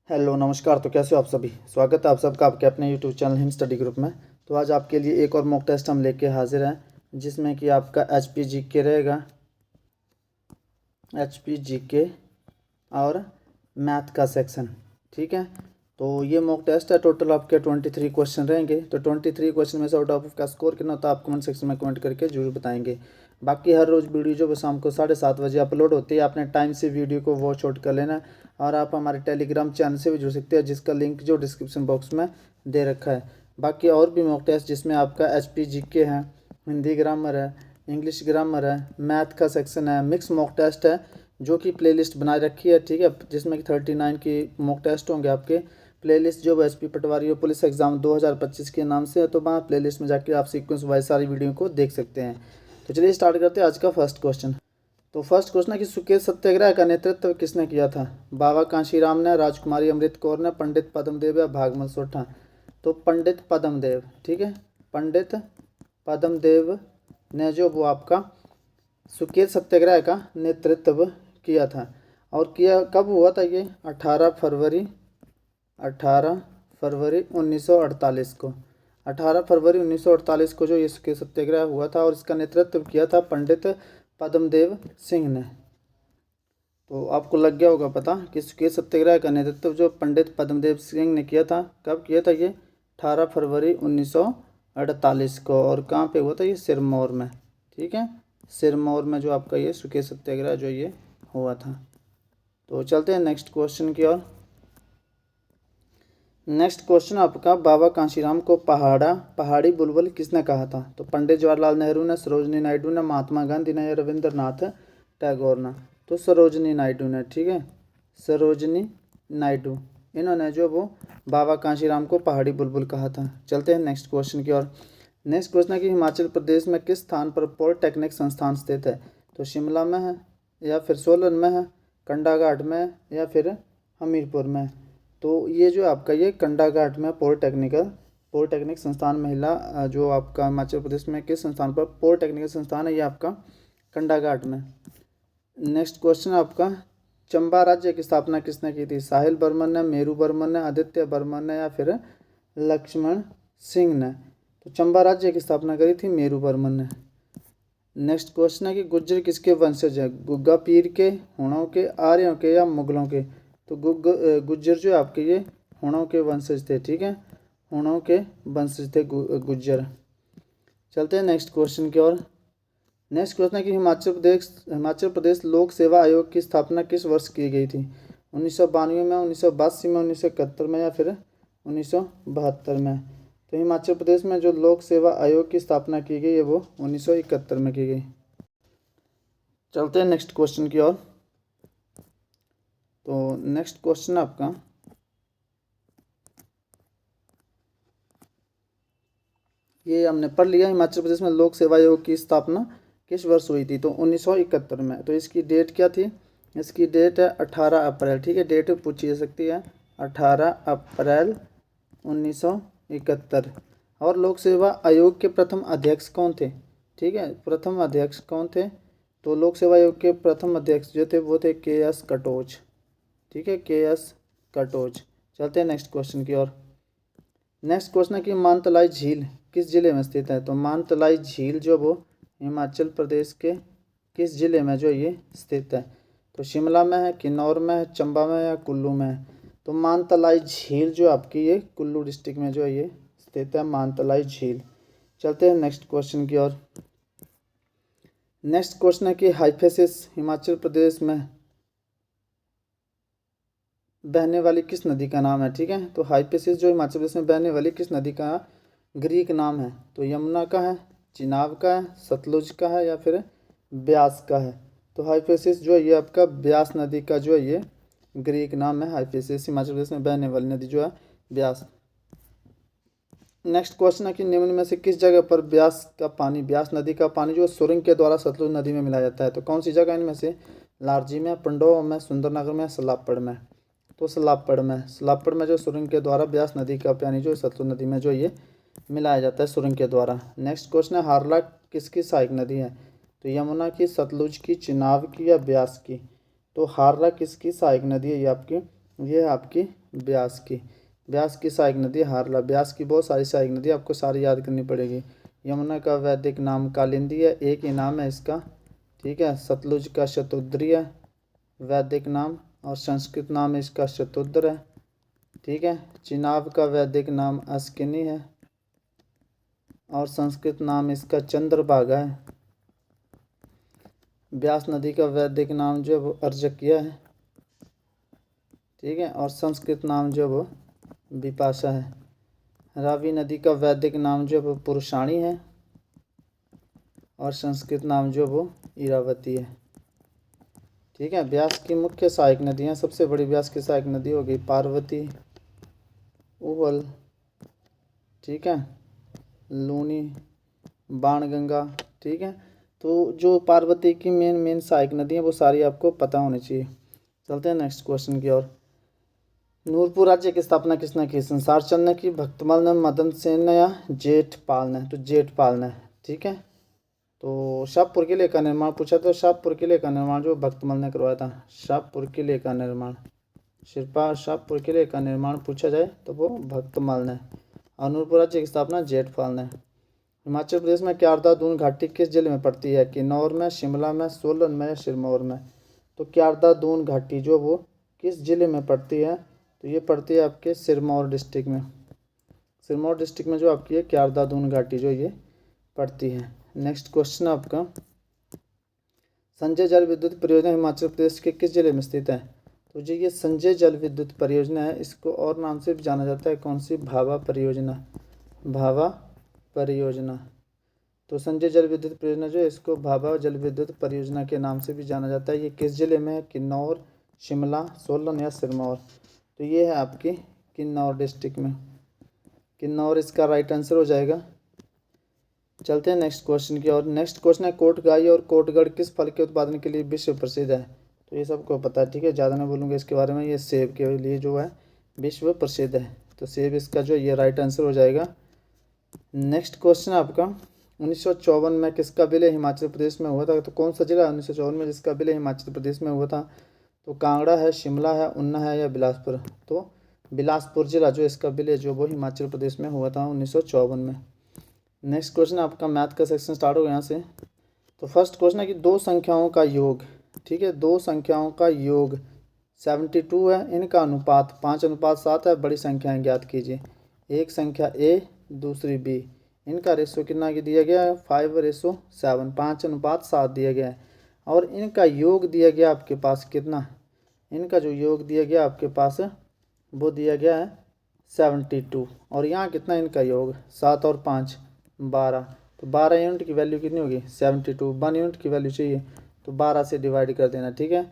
Hello नमस्कार। तो कैसे हो आप सभी। स्वागत है आप सबका आपके अपने YouTube channel Hind study group में। तो आज आपके लिए एक और मॉक टेस्ट हम लेके हाजिर हैं, जिसमें कि आपका HPGK रहेगा, HPGK और मैथ का सेक्शन। ठीक है, तो ये मॉक टेस्ट है। टोटल आपके 23 क्वेश्चन रहेंगे। तो 23 क्वेश्चन में से आउट ऑफ का स्कोर कितना होता है आप कमेंट सेक्शन में कमेंट करके जरूर बताएंगे। बाकी हर रोज़ वीडियो जो शाम को 7:30 बजे अपलोड होती है, आपने टाइम से वीडियो को वॉच आउट कर लेना। और आप हमारे टेलीग्राम चैनल से भी जुड़ सकते हैं, जिसका लिंक जो डिस्क्रिप्शन बॉक्स में दे रखा है। बाकी और भी मॉक टेस्ट जिसमें आपका HPGK है, हिंदी ग्रामर है, इंग्लिश ग्रामर है, मैथ का सेक्शन है, मिक्स मॉक टेस्ट है जो कि प्लेलिस्ट बनाए रखी है। ठीक है, जिसमें कि 39 की मॉक टेस्ट होंगे आपके। प्लेलिस्ट जो SP पटवारी और पुलिस एग्जाम 2025 के नाम से है, तो वहाँ प्लेलिस्ट में जाके आप सीक्वेंस वाइज सारी वीडियो को देख सकते हैं। तो चलिए स्टार्ट करते हैं आज का फर्स्ट क्वेश्चन। तो फर्स्ट क्वेश्चन है कि सुकेत सत्याग्रह का नेतृत्व किसने किया था। बाबा कांशीराम ने, राजकुमारी अमृत कौर ने, पंडित पद्मदेव या भागमल सोठा। तो पंडित पद्मदेव। ठीक है, पंडित पद्मदेव ने जो वो आपका सुकेत सत्याग्रह का नेतृत्व किया था। और किया कब हुआ था ये? 18 फरवरी 1948 को। 18 फरवरी 1948 को जो ये सुकेत सत्याग्रह हुआ था, और इसका नेतृत्व किया था पंडित पद्मदेव सिंह ने। तो आपको लग गया होगा पता कि सुकेत सत्याग्रह का नेतृत्व जो पंडित पद्मदेव सिंह ने किया था। कब किया था ये? 18 फरवरी 1948 को। और कहाँ पे हुआ था ये? सिरमौर में। ठीक है, सिरमौर में जो आपका ये सुकेत सत्याग्रह जो ये हुआ था। तो चलते हैं नेक्स्ट क्वेश्चन की ओर। नेक्स्ट क्वेश्चन आपका, बाबा कांशीराम को पहाड़ी बुलबुल किसने कहा था। तो पंडित जवाहरलाल नेहरू ने, सरोजनी नायडू ने, महात्मा गांधी ने या रविंद्रनाथ टैगोर ने। तो सरोजनी नायडू ने। ठीक है, सरोजनी नायडू, इन्होंने जो वो बाबा कांशीराम को पहाड़ी बुलबुल कहा था। चलते हैं नेक्स्ट क्वेश्चन की ओर। नेक्स्ट क्वेश्चन है कि हिमाचल प्रदेश में किस स्थान पर पॉलिटेक्निक संस्थान स्थित है। तो शिमला में है, या फिर सोलन में है, कंडाघाट में, या फिर हमीरपुर में। तो ये जो आपका ये कंडाघाट में पॉलिटेक्निक संस्थान महिला जो आपका हिमाचल प्रदेश में किस संस्थान पर पॉलिटेक्निकल संस्थान है, ये आपका कंडाघाट में। नेक्स्ट क्वेश्चन आपका, चंबा राज्य की स्थापना किसने की थी। साहिल बर्मन ने, मेरू बर्मन ने, आदित्य बर्मन ने, या फिर लक्ष्मण सिंह ने। तो चंबा राज्य की स्थापना करी थी मेरू बर्मन ने। नेक्स्ट क्वेश्चन है कि गुज्जर किसके वंशज है। गुग्गा पीर के, हुणों के, आर्यों के, या मुगलों के। तो गुज्जर जो आपके ये हुणों के वंशज थे। ठीक है, हुणों के वंशज थे गुज्जर। चलते हैं नेक्स्ट क्वेश्चन की ओर। नेक्स्ट क्वेश्चन है कि हिमाचल प्रदेश लोक सेवा आयोग की स्थापना किस वर्ष की गई थी। 1992 में, 1982 में, 1971 में, या फिर 1972 में। तो हिमाचल प्रदेश में जो लोक सेवा आयोग की स्थापना की गई है वो 1971 में की गई। चलते हैं नेक्स्ट क्वेश्चन की ओर। तो नेक्स्ट क्वेश्चन आपका, ये हमने पढ़ लिया, हिमाचल प्रदेश में लोक सेवा आयोग की स्थापना किस वर्ष हुई थी। तो 1971 में। तो इसकी डेट क्या थी? इसकी डेट है 18 अप्रैल। ठीक है, डेट पूछी जा सकती है, 18 अप्रैल 1971। और लोक सेवा आयोग के प्रथम अध्यक्ष कौन थे? ठीक है, प्रथम अध्यक्ष कौन थे? तो लोक सेवा आयोग के प्रथम अध्यक्ष जो थे वो थे KS कटोच। ठीक है, KS कटोच। चलते हैं नेक्स्ट क्वेश्चन की ओर। नेक्स्ट क्वेश्चन है कि मानतलाई झील किस जिले में स्थित है। तो मानतलाई झील जो वो हिमाचल प्रदेश के किस जिले में जो ये स्थित है। तो शिमला में है, किन्नौर में है, चंबा में, या कुल्लू में है। तो मानतलाई झील जो आपकी ये कुल्लू डिस्ट्रिक्ट में जो है ये स्थित है, मानतलाई झील। चलते हैं नेक्स्ट क्वेश्चन की ओर। नेक्स्ट क्वेश्चन है कि हाइफेसिस हिमाचल प्रदेश में बहने वाली किस नदी का नाम है। ठीक है, तो हाइफेसिस जो हिमाचल प्रदेश में बहने वाली किस नदी का ग्रीक नाम है। तो यमुना का है, चिनाब का है, सतलुज का है, या फिर ब्यास का है। तो हाइफेसिस जो है ये आपका ब्यास नदी का जो है ये ग्रीक नाम है। हाइफेसिस हिमाचल प्रदेश में बहने वाली नदी जो है ब्यास। नेक्स्ट क्वेश्चन है कि निम्न में से किस जगह पर ब्यास नदी का पानी जो सुरंग के द्वारा सतलुज नदी में मिलाया जाता है। तो कौन सी जगह इनमें से? लारजी में, पंडोह में, सुंदरनगर में, सलापड़ में। तो सलापड़ में जो सुरंग के द्वारा ब्यास नदी का पानी जो सतलुज नदी में जो ये मिलाया जाता है सुरंग के द्वारा। नेक्स्ट क्वेश्चन है, हारला किसकी सहायक नदी है। तो यमुना की, सतलुज की, चिनाब की, या ब्यास की। तो हारला किसकी सहायक नदी है? ये आपकी ये है आपकी ब्यास की। ब्यास की सहायक नदी हारला। ब्यास की बहुत सारी सहायक नदी आपको सारी याद करनी पड़ेगी। यमुना का वैदिक नाम कालिंदी है, एक ही नाम है इसका, ठीक है। सतलुज का शतुद्री है वैदिक नाम, और संस्कृत नाम इसका शतुद्र है, ठीक है। चिनाब का वैदिक नाम अस्किनी है, और संस्कृत नाम इसका चंद्रभागा है। ब्यास नदी का वैदिक नाम जो है वो अर्जकिया है, ठीक है, और संस्कृत नाम जो है वो विपाशा है। रावी नदी का वैदिक नाम जो है वो पुरुषाणी है, और संस्कृत नाम जो वो इरावती है, ठीक है। ब्यास की मुख्य सहायक नदियाँ, सबसे बड़ी ब्यास की सहायक नदी हो गई पार्वती, उवल, ठीक है, लूनी, बाणगंगा, ठीक है। तो जो पार्वती की मेन सहायक नदी है वो सारी आपको पता होनी चाहिए। चलते हैं नेक्स्ट क्वेश्चन की ओर। नूरपुर राज्य की स्थापना किसने की? संसार चंद ने की, भक्तमल ने, मदन सेन ने, या जेठपाल ने? तो जेठपाल ने, ठीक है। तो शाहपुर किले का निर्माण पूछा, तो शाहपुर किले का निर्माण जो भक्तमल ने करवाया था। शाहपुर किले का निर्माण, शाहपुर किले का निर्माण पूछा जाए तो वो भक्तमल ने। और नूरपुर राज्य की स्थापना जेठपाल ने। हिमाचल प्रदेश में क्यारदा दून घाटी किस जिले में पड़ती है? किन्नौर में, शिमला में, सोलन में, या सिरमौर में? तो क्यारदा दून घाटी जो वो किस जिले में पड़ती है? तो ये पड़ती है आपके सिरमौर डिस्ट्रिक्ट में। सिरमौर डिस्ट्रिक्ट में जो आपकी है क्यारदा दून घाटी जो ये पड़ती है। नेक्स्ट क्वेश्चन आपका, संजय जल विद्युत परियोजना हिमाचल प्रदेश के किस जिले में स्थित है? तो जी ये संजय जल विद्युत परियोजना है, इसको और नाम से भी जाना जाता है, कौन सी? भाभा परियोजना, भाभा परियोजना। तो संजय जल विद्युत परियोजना जो है इसको भाभा जल विद्युत परियोजना के नाम से भी जाना जाता है। ये किस जिले में है? किन्नौर, शिमला, सोलन, या सिरमौर? तो ये है आपकी किन्नौर डिस्ट्रिक्ट में। किन्नौर इसका राइट आंसर हो जाएगा। चलते हैं नेक्स्ट क्वेश्चन की ओर। नेक्स्ट क्वेश्चन है, कोटगाई और कोटगढ़ किस फल के उत्पादन के लिए विश्व प्रसिद्ध है? तो ये सबको पता है, ठीक है, ज़्यादा नहीं बोलूँगा इसके बारे में। ये सेब के लिए जो है विश्व प्रसिद्ध है, तो सेब इसका जो ये राइट आंसर हो जाएगा। नेक्स्ट क्वेश्चन आपका, 1954 में किसका विलय हिमाचल प्रदेश में हुआ था? तो कौन सा जिला है 1954 में जिसका विलय हिमाचल प्रदेश में हुआ था? तो कांगड़ा है, शिमला है, ऊना है, या बिलासपुर? तो बिलासपुर जिला जो इसका विलय जो वो हिमाचल प्रदेश में हुआ था 1954 में। नेक्स्ट क्वेश्चन आपका मैथ का सेक्शन स्टार्ट होगा यहाँ से। तो फर्स्ट क्वेश्चन है कि दो संख्याओं का योग, ठीक है, दो संख्याओं का योग 72 है, इनका अनुपात 5:7 है, बड़ी संख्याएं ज्ञात कीजिए। एक संख्या ए, दूसरी बी, इनका रेशो कितना दिया गया है? 5:7, 5:7 दिया गया है। और इनका योग दिया गया आपके पास कितना? इनका जो योग दिया गया आपके पास वो दिया गया है 72, और यहाँ कितना इनका योग? 7 और 5 12, तो 12 यूनिट की वैल्यू कितनी होगी? 72। 1 यूनिट की वैल्यू चाहिए तो 12 से डिवाइड कर देना, ठीक है।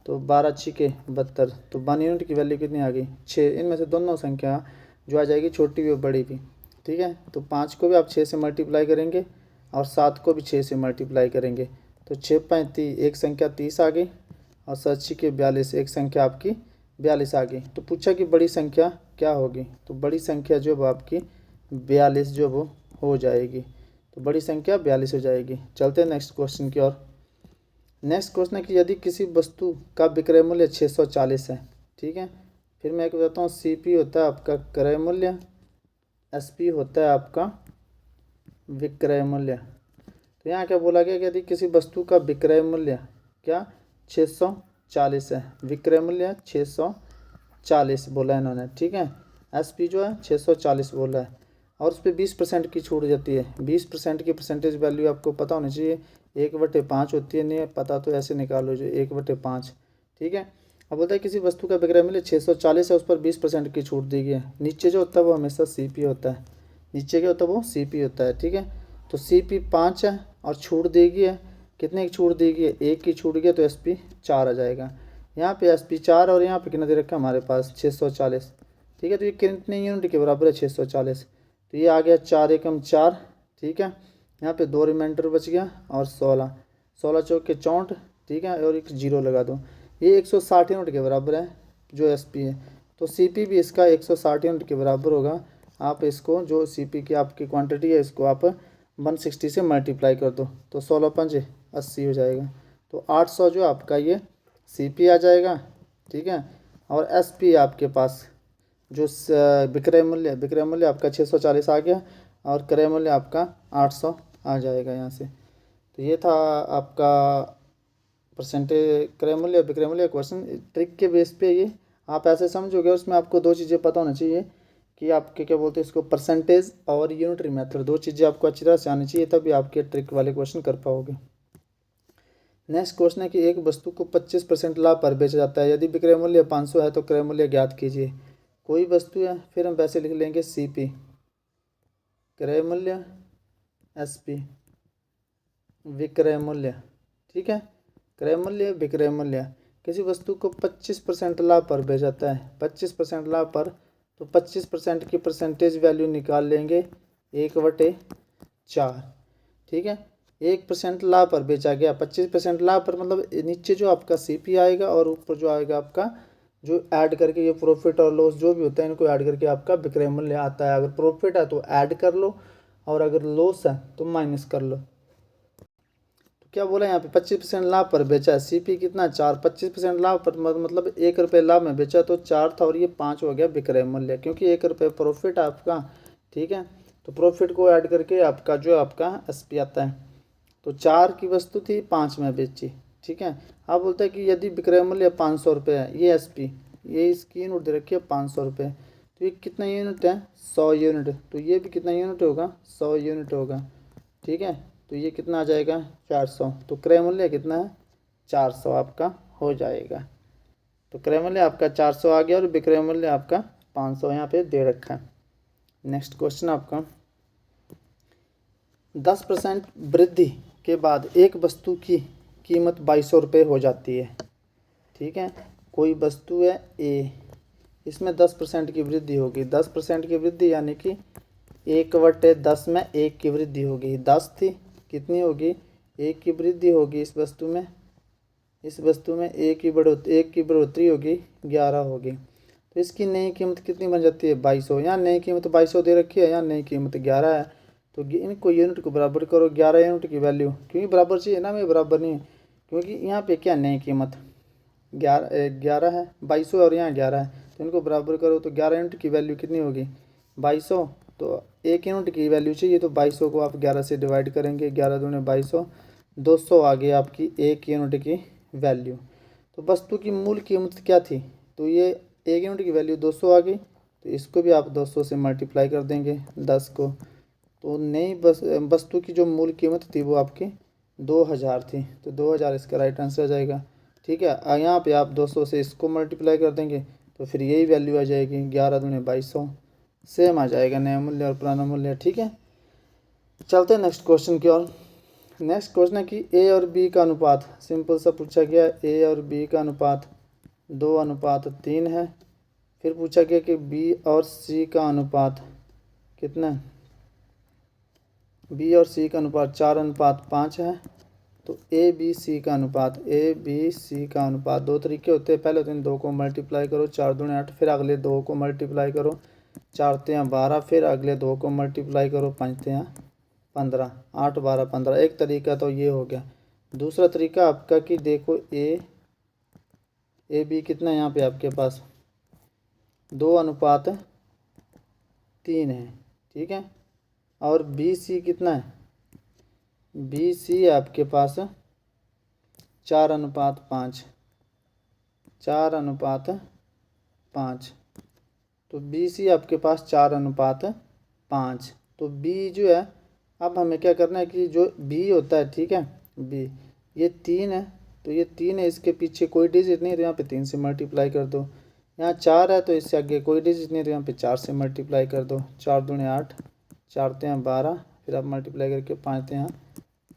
तो 12 छिके 72, तो 1 यूनिट की वैल्यू कितनी आ गई? 6। इनमें से दोनों संख्या जो आ जाएगी, छोटी भी और बड़ी भी, ठीक है। तो 5 को भी आप 6 से मल्टीप्लाई करेंगे और 7 को भी 6 से मल्टीप्लाई करेंगे, तो 6 5 30, एक संख्या 30 आ गई, और 7 छिके 42, एक संख्या आपकी 42 आ गई। तो पूछा कि बड़ी संख्या क्या होगी? तो बड़ी संख्या जो वो आपकी 42 जो वो हो जाएगी, तो बड़ी संख्या 42 हो जाएगी। चलते हैं नेक्स्ट क्वेश्चन की ओर। नेक्स्ट क्वेश्चन है कि यदि किसी वस्तु का विक्रय मूल्य 640 है, ठीक है, फिर मैं एक बताता हूँ, CP होता है आपका क्रय मूल्य, SP होता है आपका विक्रय मूल्य। तो यहाँ क्या बोला गया कि यदि किसी वस्तु का विक्रय मूल्य क्या 640 है, विक्रय मूल्य 640 बोला है इन्होंने, ठीक है। SP जो है 640 बोला है, और उस पर 20% की छूट जाती है। 20% की परसेंटेज वैल्यू आपको पता होनी चाहिए, 1/5 होती है, नहीं पता तो ऐसे निकालो जो 1/5, ठीक है। अब बोलता है किसी वस्तु का विक्रय मूल्य 640 है, उस पर 20% की छूट दी गई है। नीचे जो होता है वो हमेशा CP होता है, नीचे क्या होता है वो CP होता है, ठीक है। तो CP 5 है और छूट दी गई है, कितने की छूट दी गई है? 1 की छूट गई, तो SP 4 आ जाएगा। यहाँ पे SP 4 और यहाँ पे कितना दे रखा है हमारे पास 640, ठीक है। तो ये कितने यूनिट के बराबर है? 640, तो ये आ गया 4 एकम 4, ठीक है। यहाँ पे 2 रिमाइंडर बच गया, और 16, 16 चौक के 64, ठीक है, और एक 0 लगा दो। ये 160 यूनिट के बराबर है जो SP है, तो CP भी इसका 160 यूनिट के बराबर होगा। आप इसको जो CP की आपकी क्वांटिटी है इसको आप 160 से मल्टीप्लाई कर दो, तो 16 5 80 हो जाएगा। तो 800 जो आपका ये CP आ जाएगा, ठीक है, और एसपी आपके पास जो विक्रय मूल्य आपका 640 आ गया और क्रय मूल्य आपका 800 आ जाएगा यहाँ से। तो ये था आपका परसेंटेज क्रय मूल्य विक्रय मूल्य क्वेश्चन। ट्रिक के बेस पे ये आप ऐसे समझोगे, उसमें आपको दो चीज़ें पता होना चाहिए कि आपके क्या बोलते हैं इसको, परसेंटेज और यूनिटरी मेथड, दो चीज़ें आपको अच्छी तरह से आनी चाहिए, तभी आपके ट्रिक वाले क्वेश्चन कर पाओगे। नेक्स्ट क्वेश्चन है कि एक वस्तु को 25% लाभ पर बेचा जाता है, यदि विक्रय मूल्य 500 है तो क्रय मूल्य ज्ञात कीजिए। कोई वस्तु है, फिर हम वैसे लिख लेंगे CP, क्रय मूल्य SP, विक्रय मूल्य, ठीक है। क्रय मूल्य विक्रय मूल्य, किसी वस्तु को 25% लाभ पर बेचा जाता है, 25% लाभ पर, तो 25% की परसेंटेज वैल्यू निकाल लेंगे 1/4, ठीक है। 1% लाभ पर बेचा गया, 25% लाभ पर मतलब नीचे जो आपका CP आएगा और ऊपर जो आएगा आपका जो ऐड करके ये प्रॉफिट और लॉस जो भी होता है इनको ऐड करके आपका विक्रय मूल्य आता है। अगर प्रॉफिट है तो ऐड कर लो और अगर लॉस है तो माइनस कर लो। तो क्या बोला यहाँ पे, 25% लाभ पर बेचा है, CP कितना 4, 25% लाभ पर मतलब 1 रुपये लाभ में बेचा तो 4 था और ये 5 हो गया विक्रय मूल्य, क्योंकि 1 रुपये प्रॉफिट आपका, ठीक है। तो प्रॉफिट को ऐड करके आपका जो आपका SP आता है। तो 4 की वस्तु थी, 5 में बेची, ठीक है। आप बोलते हैं कि यदि विक्रय मूल्य 500 रुपये है, ये SP, ये इसकी यूनिट दे रखी है 500 रुपये, तो ये कितना यूनिट है 100 यूनिट, तो ये भी कितना यूनिट होगा 100 यूनिट होगा, ठीक है। तो ये कितना आ जाएगा 400, तो क्रय मूल्य कितना है 400 आपका हो जाएगा। तो क्रय मूल्य आपका 400 आ गया और विक्रय मूल्य आपका 500 यहाँ पे दे रखा है। नेक्स्ट क्वेश्चन आपका, 10% वृद्धि के बाद एक वस्तु की कीमत 2200 रुपये हो जाती है, ठीक है। कोई वस्तु है A, इसमें 10% की वृद्धि होगी, 10% की वृद्धि यानी कि 1/10 में 1 की वृद्धि होगी, 10 थी, कितनी होगी 1 की वृद्धि होगी इस वस्तु में, इस वस्तु में 1 की बढ़ोतरी होगी 11 होगी, तो इसकी नई कीमत कितनी बन जाती है 2200। यहाँ नई कीमत 2200 दे रखी है, यहाँ नई कीमत 11 है, तो इनको यूनिट को बराबर करो, 11 यूनिट की वैल्यू, क्योंकि बराबर चाहिए ना, में बराबर नहीं है, क्योंकि यहाँ पे क्या नई कीमत 11 है, 2200 और यहाँ 11 है, तो इनको बराबर करो तो 11 यूनिट की वैल्यू कितनी होगी 2200, तो 1 यूनिट की वैल्यू चाहिए, तो 2200 को आप 11 से डिवाइड करेंगे, 11 दूने 2200, 200 आ गई आपकी 1 यूनिट की वैल्यू। तो वस्तु की मूल कीमत क्या थी, तो ये 1 यूनिट की वैल्यू 200 आ गई, तो इसको भी आप 200 से मल्टीप्लाई कर देंगे 10 को, तो नई वस्तु की जो मूल कीमत थी वो आपकी 2000 थी, तो 2000 इसका राइट आंसर आ जाएगा, ठीक है। यहाँ पे आप 200 से इसको मल्टीप्लाई कर देंगे तो फिर यही वैल्यू आ जाएगी, 11 दूने 2200, सेम आ जाएगा नया मूल्य और पुराना मूल्य, ठीक है। चलते हैं नेक्स्ट क्वेश्चन की ओर। नेक्स्ट क्वेश्चन है कि A और B का अनुपात, सिंपल सा पूछा गया, A और B का अनुपात 2:3 है। फिर पूछा गया कि B और C का अनुपात कितना है, B और C का अनुपात 4:5 है। तो ABC का अनुपात, ABC का अनुपात दो तरीके होते हैं, पहले होते हैं 2 को मल्टीप्लाई करो, 4 दूने 8, फिर अगले 2 को मल्टीप्लाई करो, 4 तियां 12, फिर अगले 2 को मल्टीप्लाई करो, 5 तियां 15, 8 12 15। एक तरीका तो ये हो गया। दूसरा तरीका आपका कि देखो AB कितना है यहाँ पे आपके पास 2:3 है, ठीक है। और BC कितना है, BC आपके पास 4:5, 4:5, तो BC आपके पास 4:5। तो B जो है, अब हमें क्या करना है कि जो B होता है, ठीक है, B ये 3 है, तो ये 3 है, इसके पीछे कोई डिजिट नहीं, तो यहाँ पे 3 से मल्टीप्लाई कर दो। यहाँ 4 है तो इससे आगे कोई डिजिट नहीं, तो यहाँ पे 4 से मल्टीप्लाई कर दो, 4 दूने 8, 4 तियां 12, फिर आप मल्टीप्लाई करके 5 तियां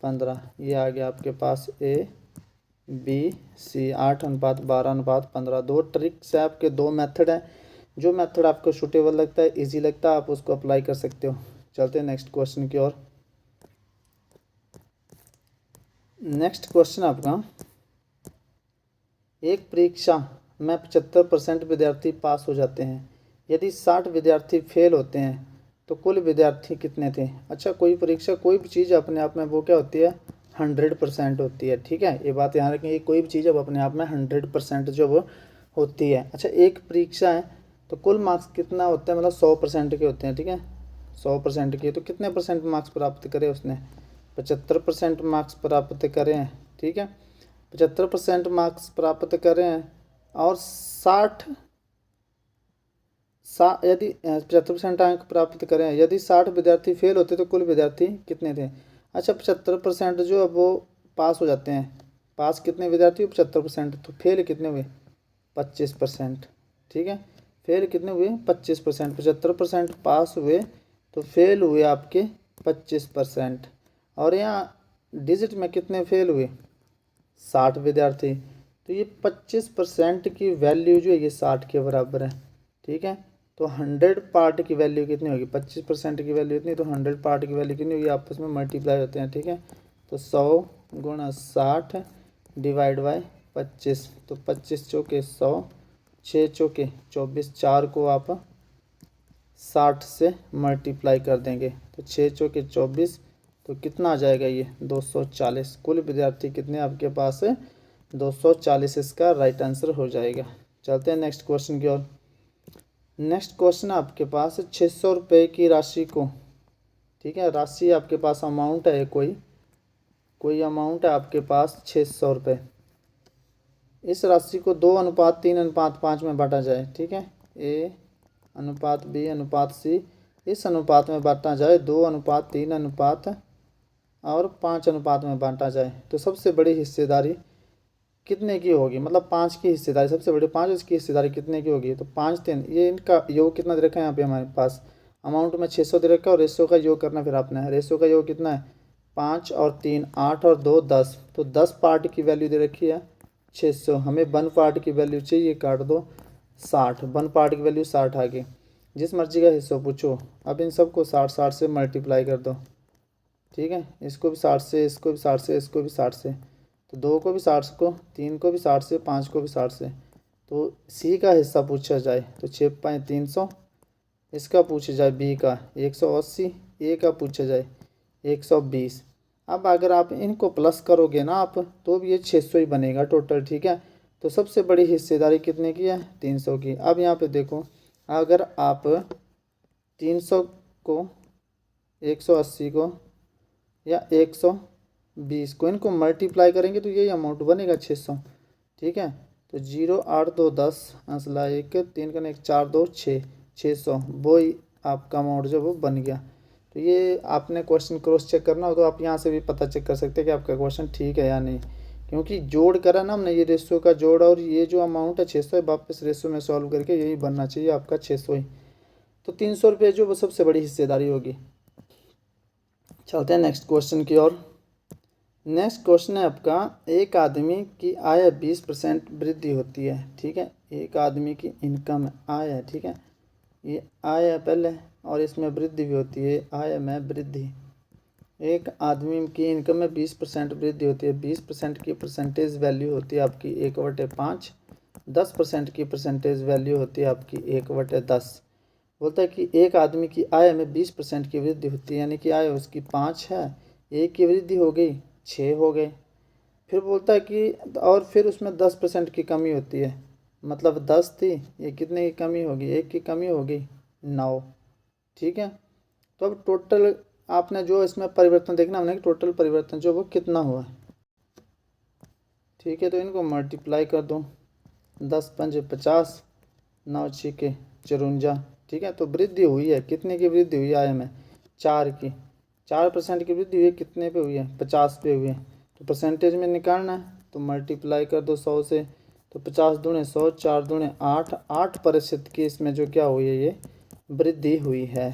15, ये आ गया आपके पास ABC 8:12:15। दो ट्रिक्स है आपके, दो मेथड है, जो मेथड आपको सूटेबल लगता है, इजी लगता है, आप उसको अप्लाई कर सकते हो। चलते हैं नेक्स्ट क्वेश्चन की ओर। नेक्स्ट क्वेश्चन आपका, एक परीक्षा में 75% विद्यार्थी पास हो जाते हैं, यदि 60 विद्यार्थी फेल होते हैं तो कुल विद्यार्थी कितने थे। अच्छा, कोई परीक्षा, कोई भी चीज़ अपने आप में वो क्या होती है 100% होती है, ठीक है, ये बात यहाँ रखें, कोई भी चीज़ अब अपने आप में 100% जो वो होती है। अच्छा, एक परीक्षा है तो कुल मार्क्स कितना होता है, मतलब 100% के होते हैं, ठीक है, 100% के। तो कितने परसेंट मार्क्स प्राप्त करे उसने, 75% मार्क्स प्राप्त करे हैं, ठीक है, 75% मार्क्स प्राप्त करें हैं। और 60 यदि 75% अंक प्राप्त करें, यदि 60 विद्यार्थी फेल होते तो कुल विद्यार्थी कितने थे। अच्छा, 75% जो अब वो पास हो जाते हैं, पास कितने विद्यार्थी, 75%, तो फेल कितने हुए, 25%, ठीक है, फेल कितने हुए, 25%, 75% पास हुए तो फेल हुए आपके 25%। और यहाँ डिजिट में कितने फेल हुए, 60 विद्यार्थी। तो ये 25% की वैल्यू जो है ये 60 के बराबर है, ठीक है। तो 100 पार्ट की वैल्यू कितनी होगी, 25% की वैल्यू इतनी, तो 100 पार्ट की वैल्यू कितनी होगी, आपस में मल्टीप्लाई होते हैं, ठीक है। तो 100 गुणा 60 डिवाइड बाय 25, तो 25 चौके 100, 6 चौके 24, 4 को आप 60 से मल्टीप्लाई कर देंगे तो 6 चौके 24, तो कितना आ जाएगा ये 240। कुल विद्यार्थी कितने आपके पास है, 240, इसका राइट आंसर हो जाएगा। चलते हैं नेक्स्ट क्वेश्चन की ओर। नेक्स्ट क्वेश्चन आपके पास 600 रुपये की राशि को, ठीक है, राशि आपके पास अमाउंट है, कोई अमाउंट है आपके पास 600 रुपये। इस राशि को 2:3:5 में बांटा जाए, ठीक है, A:B:C, इस अनुपात में बांटा जाए, 2:3 और 5 अनुपात में बांटा जाए, तो सबसे बड़ी हिस्सेदारी कितने की होगी, मतलब 5 की हिस्सेदारी, सबसे बड़ी 5, इसकी हिस्सेदारी कितने की होगी, तो 5:3, ये इनका योग कितना दे रखा है यहाँ पे हमारे पास, अमाउंट में 600 दे रखा है, और रेशो का योग करना फिर आपने, रेशो का योग कितना है, 5 और 3 8 और 2 10, तो 10 पार्ट की वैल्यू दे रखी है 600, हमें 1 पार्ट की वैल्यू चाहिए, काट दो 60, 1 पार्ट की वैल्यू 60 आ गई। जिस मर्जी का हिस्सा पूछो, अब इन सबको 60 से मल्टीप्लाई कर दो, ठीक है, इसको भी 60 से, इसको भी 60 से, इसको भी 60 से, तो 2 को भी 60 को, 3 को भी 60 से, 5 को भी 60 से। तो सी का हिस्सा पूछा जाए तो 6×300, इसका पूछा जाए बी का 180, ए का पूछा जाए 120। अब अगर आप इनको प्लस करोगे ना आप, तो भी ये 600 ही बनेगा टोटल, ठीक है। तो सबसे बड़ी हिस्सेदारी कितने की है, 300 की। अब यहाँ पे देखो, अगर आप 300 को, 180 को या 120 को, इनको मल्टीप्लाई करेंगे तो यही अमाउंट बनेगा 600, ठीक है। तो 0 8 2 10 असला 1 3 का 1 4 2 6, 600, वो ही आपका अमाउंट जो वो बन गया। तो ये आपने क्वेश्चन क्रॉस चेक करना हो तो आप यहाँ से भी पता चेक कर सकते हैं कि आपका क्वेश्चन ठीक है या नहीं, क्योंकि जोड़ करा ना हमने, ये रेशो का जोड़, और ये जो अमाउंट है 600 है, वापस रेशो में सॉल्व करके यही बनना चाहिए आपका 600 ही। तो 300 रुपये जो वो सबसे बड़ी हिस्सेदारी होगी। चलते हैं नेक्स्ट क्वेश्चन की ओर। नेक्स्ट क्वेश्चन है आपका, एक आदमी की आय 20% वृद्धि होती है, ठीक है, एक आदमी की इनकम आय है, ठीक है, ये आय है पहले, और इसमें वृद्धि भी होती है, आय में वृद्धि। एक आदमी की इनकम में 20% वृद्धि होती है, 20% की परसेंटेज वैल्यू होती है आपकी 1/5, 10% की परसेंटेज वैल्यू होती है आपकी 1/10। बोलता है कि एक आदमी की आय में 20% की वृद्धि होती है, यानी कि आय उसकी 5 है, एक की वृद्धि हो गई 6 हो गए। फिर बोलता है कि और फिर उसमें 10% की कमी होती है, मतलब 10 थी, ये कितने की कमी होगी, एक की कमी होगी 9, ठीक है। तो अब टोटल आपने जो इसमें परिवर्तन देखना हमने, टोटल परिवर्तन जो वो कितना हुआ है, ठीक है। तो इनको मल्टीप्लाई कर दो, 10×5 50, 9×6 54, ठीक है। तो वृद्धि हुई है, कितने की वृद्धि हुई है आय में, 4 की, 4% की वृद्धि हुई है, कितने पे हुई है, 50 पे हुई है। तो परसेंटेज में निकालना है तो मल्टीप्लाई कर दो 100 से, तो 50 दूने 100, 4 दूने 8, 8% की इसमें जो क्या हुई है, ये वृद्धि हुई है।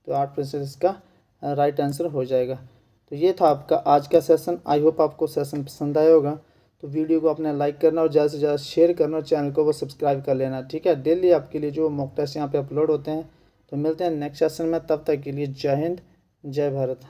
तो 8% इसका राइट आंसर हो जाएगा। तो ये था आपका आज का सेशन। आई होप आपको सेशन पसंद आया होगा। तो वीडियो को आपने लाइक करना और ज़्यादा से ज़्यादा शेयर करना और चैनल को वो सब्सक्राइब कर लेना, ठीक है। डेली आपके लिए जो मॉक टेस्ट यहाँ पे अपलोड होते हैं। तो मिलते हैं नेक्स्ट सेशन में, तब तक के लिए जय हिंद, जय भारत।